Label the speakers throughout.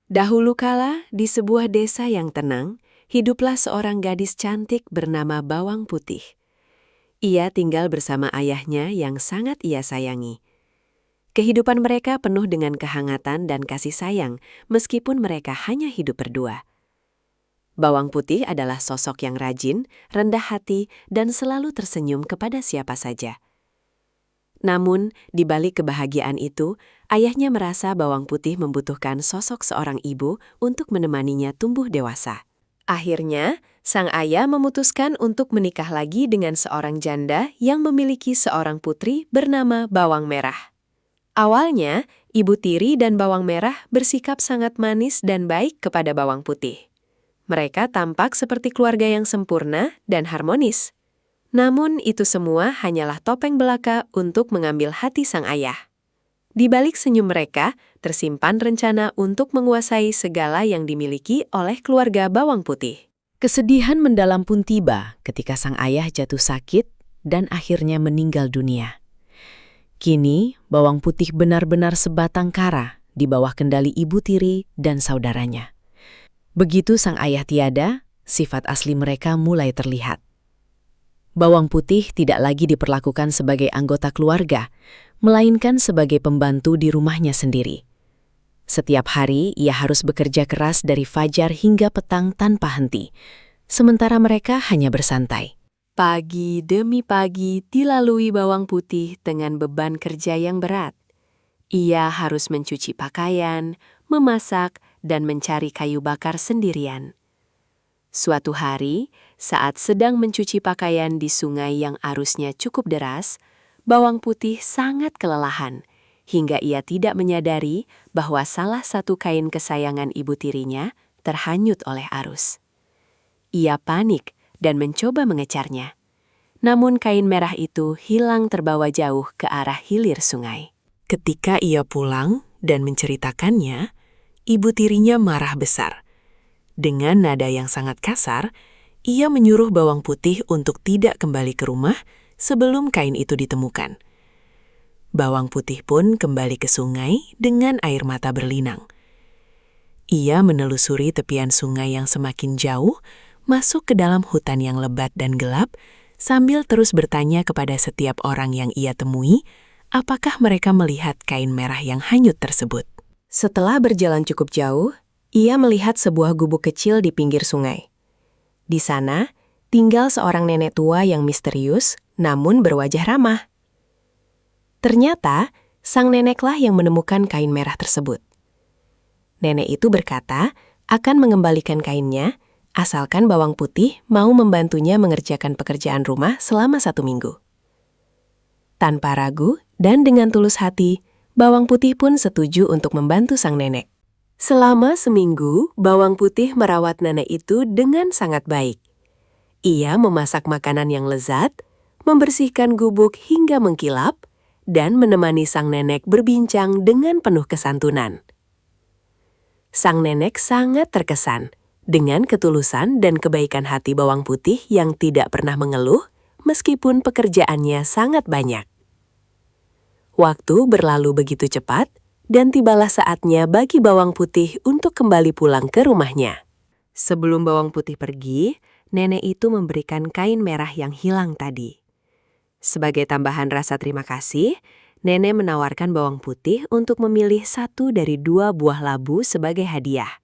Speaker 1: Dahulu kala, di sebuah desa yang tenang, hiduplah seorang gadis cantik bernama Bawang Putih. Ia tinggal bersama ayahnya yang sangat ia sayangi. Kehidupan mereka penuh dengan kehangatan dan kasih sayang, meskipun mereka hanya hidup berdua. Bawang Putih adalah sosok yang rajin, rendah hati, dan selalu tersenyum kepada siapa saja. Namun, di balik kebahagiaan itu, ayahnya merasa Bawang Putih membutuhkan sosok seorang ibu untuk menemaninya tumbuh dewasa. Akhirnya, sang ayah memutuskan untuk menikah lagi dengan seorang janda yang memiliki seorang putri bernama Bawang Merah. Awalnya, Ibu Tiri dan Bawang Merah bersikap sangat manis dan baik kepada Bawang Putih. Mereka tampak seperti keluarga yang sempurna dan harmonis. Namun itu semua hanyalah topeng belaka untuk mengambil hati sang ayah. Di balik senyum mereka, tersimpan rencana untuk menguasai segala yang dimiliki oleh keluarga Bawang Putih. Kesedihan mendalam pun tiba ketika sang ayah jatuh sakit dan akhirnya meninggal dunia. Kini, Bawang Putih benar-benar sebatang kara di bawah kendali Ibu Tiri dan saudaranya. Begitu sang ayah tiada, sifat asli mereka mulai terlihat. Bawang Putih tidak lagi diperlakukan sebagai anggota keluarga, melainkan sebagai pembantu di rumahnya sendiri. Setiap hari ia harus bekerja keras dari fajar hingga petang tanpa henti, sementara mereka hanya bersantai. Pagi demi pagi dilalui Bawang Putih dengan beban kerja yang berat. Ia harus mencuci pakaian, memasak, dan mencari kayu bakar sendirian. Suatu hari, saat sedang mencuci pakaian di sungai yang arusnya cukup deras, Bawang Putih sangat kelelahan, hingga ia tidak menyadari bahwa salah satu kain kesayangan ibu tirinya terhanyut oleh arus. Ia panik dan mencoba mengejarnya. Namun kain merah itu hilang terbawa jauh ke arah hilir sungai. Ketika ia pulang dan menceritakannya, ibu tirinya marah besar. Dengan nada yang sangat kasar, ia menyuruh Bawang Putih untuk tidak kembali ke rumah sebelum kain itu ditemukan. Bawang Putih pun kembali ke sungai dengan air mata berlinang. Ia menelusuri tepian sungai yang semakin jauh, masuk ke dalam hutan yang lebat dan gelap, sambil terus bertanya kepada setiap orang yang ia temui, apakah mereka melihat kain merah yang hanyut tersebut. Setelah berjalan cukup jauh, ia melihat sebuah gubuk kecil di pinggir sungai. Di sana, tinggal seorang nenek tua yang misterius, namun berwajah ramah. Ternyata, sang neneklah yang menemukan kain merah tersebut. Nenek itu berkata akan mengembalikan kainnya, asalkan Bawang Putih mau membantunya mengerjakan pekerjaan rumah selama 1 minggu. Tanpa ragu dan dengan tulus hati, Bawang Putih pun setuju untuk membantu sang nenek. Selama seminggu, Bawang Putih merawat nenek itu dengan sangat baik. Ia memasak makanan yang lezat, membersihkan gubuk hingga mengkilap, dan menemani sang nenek berbincang dengan penuh kesantunan. Sang nenek sangat terkesan dengan ketulusan dan kebaikan hati Bawang Putih yang tidak pernah mengeluh, meskipun pekerjaannya sangat banyak. Waktu berlalu begitu cepat, dan tibalah saatnya bagi Bawang Putih untuk kembali pulang ke rumahnya. Sebelum Bawang Putih pergi, nenek itu memberikan kain merah yang hilang tadi. Sebagai tambahan rasa terima kasih, nenek menawarkan Bawang Putih untuk memilih 1 dari 2 buah labu sebagai hadiah.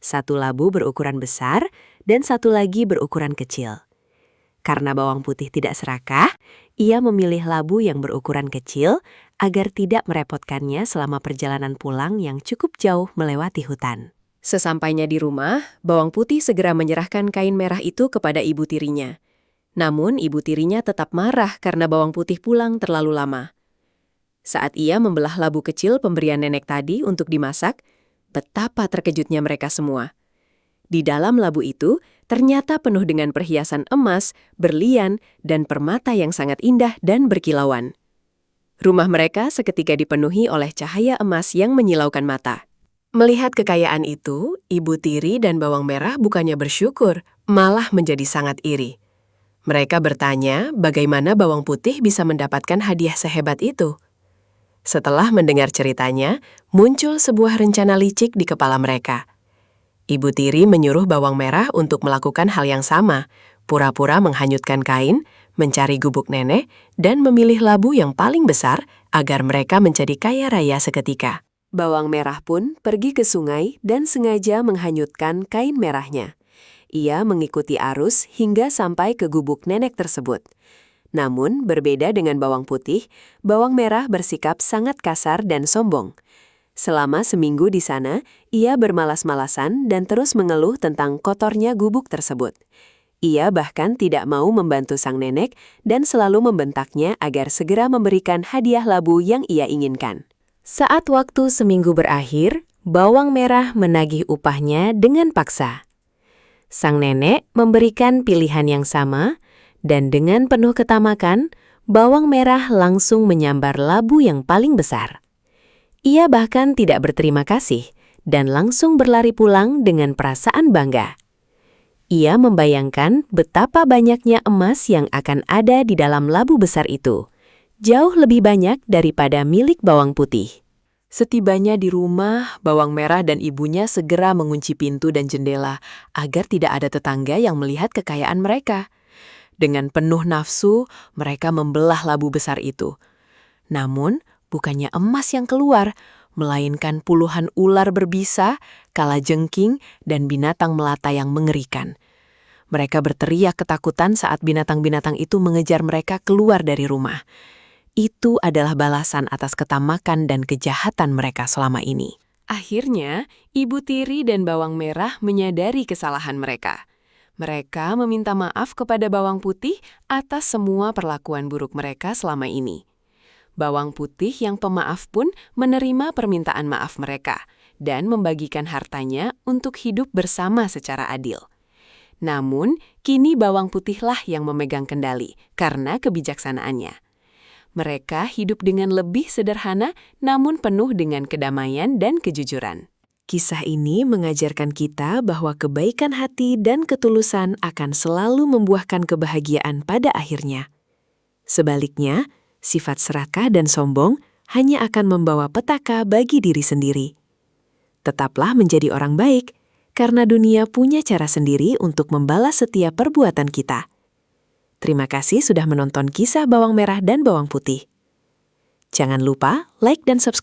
Speaker 1: 1 labu berukuran besar dan 1 lagi berukuran kecil. Karena Bawang Putih tidak serakah, ia memilih labu yang berukuran kecil agar tidak merepotkannya selama perjalanan pulang yang cukup jauh melewati hutan. Sesampainya di rumah, Bawang Putih segera menyerahkan kain merah itu kepada ibu tirinya. Namun ibu tirinya tetap marah karena Bawang Putih pulang terlalu lama. Saat ia membelah labu kecil pemberian nenek tadi untuk dimasak, betapa terkejutnya mereka semua. Di dalam labu itu, ternyata penuh dengan perhiasan emas, berlian, dan permata yang sangat indah dan berkilauan. Rumah mereka seketika dipenuhi oleh cahaya emas yang menyilaukan mata. Melihat kekayaan itu, Ibu Tiri dan Bawang Merah bukannya bersyukur, malah menjadi sangat iri. Mereka bertanya bagaimana Bawang Putih bisa mendapatkan hadiah sehebat itu. Setelah mendengar ceritanya, muncul sebuah rencana licik di kepala mereka. Ibu tiri menyuruh bawang merah untuk melakukan hal yang sama, pura-pura menghanyutkan kain, mencari gubuk nenek, dan memilih labu yang paling besar agar mereka menjadi kaya raya seketika. Bawang merah pun pergi ke sungai dan sengaja menghanyutkan kain merahnya. Ia mengikuti arus hingga sampai ke gubuk nenek tersebut. Namun, berbeda dengan bawang putih, bawang merah bersikap sangat kasar dan sombong. Selama seminggu di sana, ia bermalas-malasan dan terus mengeluh tentang kotornya gubuk tersebut. Ia bahkan tidak mau membantu sang nenek dan selalu membentaknya agar segera memberikan hadiah labu yang ia inginkan. Saat waktu seminggu berakhir, bawang merah menagih upahnya dengan paksa. Sang nenek memberikan pilihan yang sama, dan dengan penuh ketamakan, bawang merah langsung menyambar labu yang paling besar. Ia bahkan tidak berterima kasih dan langsung berlari pulang dengan perasaan bangga. Ia membayangkan betapa banyaknya emas yang akan ada di dalam labu besar itu, jauh lebih banyak daripada milik bawang putih. Setibanya di rumah, bawang merah dan ibunya segera mengunci pintu dan jendela agar tidak ada tetangga yang melihat kekayaan mereka. Dengan penuh nafsu, mereka membelah labu besar itu. Namun, bukannya emas yang keluar, melainkan puluhan ular berbisa, kalajengking, dan binatang melata yang mengerikan. Mereka berteriak ketakutan saat binatang-binatang itu mengejar mereka keluar dari rumah. Itu adalah balasan atas ketamakan dan kejahatan mereka selama ini. Akhirnya, ibu tiri dan bawang merah menyadari kesalahan mereka. Mereka meminta maaf kepada bawang putih atas semua perlakuan buruk mereka selama ini. Bawang putih yang pemaaf pun menerima permintaan maaf mereka dan membagikan hartanya untuk hidup bersama secara adil. Namun, kini bawang putihlah yang memegang kendali karena kebijaksanaannya. Mereka hidup dengan lebih sederhana namun penuh dengan kedamaian dan kejujuran. Kisah ini mengajarkan kita bahwa kebaikan hati dan ketulusan akan selalu membuahkan kebahagiaan pada akhirnya. Sebaliknya, sifat serakah dan sombong hanya akan membawa petaka bagi diri sendiri. Tetaplah menjadi orang baik, karena dunia punya cara sendiri untuk membalas setiap perbuatan kita. Terima kasih sudah menonton kisah bawang merah dan bawang putih. Jangan lupa like dan subscribe.